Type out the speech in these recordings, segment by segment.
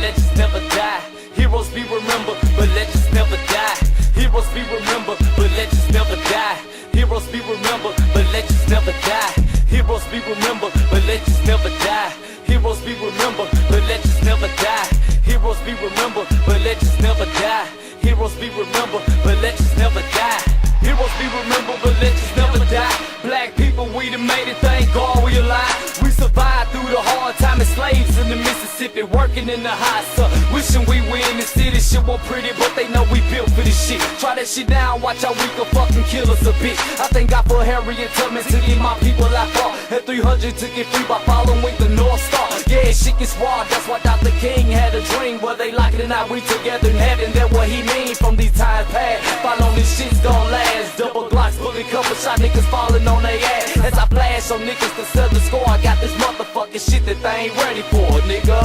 legends never die. Heroes be remembered, but legends never die. Heroes be remembered, but legends never die. Heroes be remembered, but legends never die. Heroes be remembered, but legends never die. Heroes be remembered, but legends never die. Heroes be remembered, but legends never die. Heroes be remembered, but legends never die. Heroes be remembered, but legends never die. Black people, we done made it, thank God we alive. We survived through the hard time as slaves in the Mississippi, working in the hot sun. Wishing we were in the city, shit was pretty, but they know we built for this shit. Try that shit down, watch how we can fucking kill us a bitch. I thank God for Harriet Tubman to get my people out far. And 300 to get free by following the North Star. Yeah, shit gets raw, that's why Dr. King had a dream. Whether they like it or not, we together in heaven, that's what he mean from these times past. Follow this shit's gon' last. Double Glocks, bullet couple shot, niggas falling on their ass. As I flash on niggas to sell the score, I got this motherfucking shit that they ain't ready for, nigga.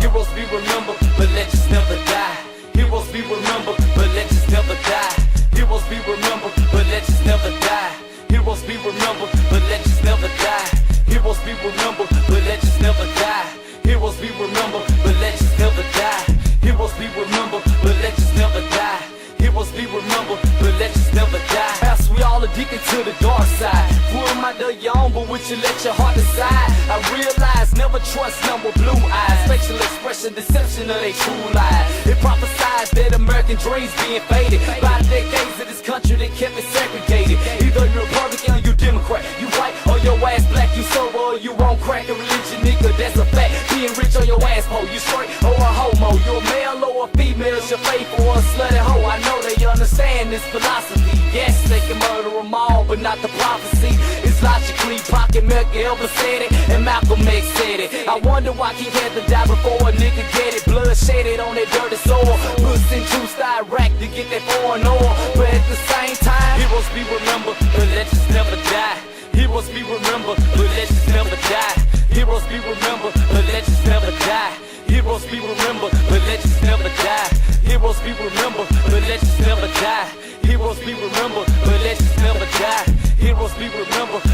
Heroes be remembered, but legends never die. Heroes be remembered, but legends never die. Heroes be remembered, but legends never die. Heroes be remembered, but legends never die. Heroes be remembered, but legends never die. Heroes be remembered, but legends never die. Heroes be remembered, but legends never die. Heroes be remembered, but legends never die. As we all addicted to the dark side. Who am I to your own, but would you let your heart decide? I realize never trust none with blue eyes. Facial expression, deception of they true lies. It prophesies that American dreams being faded by decades of this country that kept it segregated. Either you're Republican or you Democrat, you white or your ass black, you sober or you on crack. A religion, nigga, that's a fact. Being rich on your ass pole, you straight or a homo. You a male or a female, you're faithful or a slutty hoe. I know they understand this philosophy. Yes, they can murder them all, but not the prophecy. It's logically pocket milk, Elvis said it, and Malcolm X said it. I wonder why he had to die before a nigga get it. Blood shaded on that dirty soil. Puss and troops to Iraq to get that foreign oil. But at the same time, heroes be remembered, but legends never die. Heroes be remembered, but legends never die. Heroes be remembered, but legends never die. Heroes be remembered, but legends never die. Heroes be remembered, but legends never die. Heroes be remembered, but legends never die. Heroes be remembered,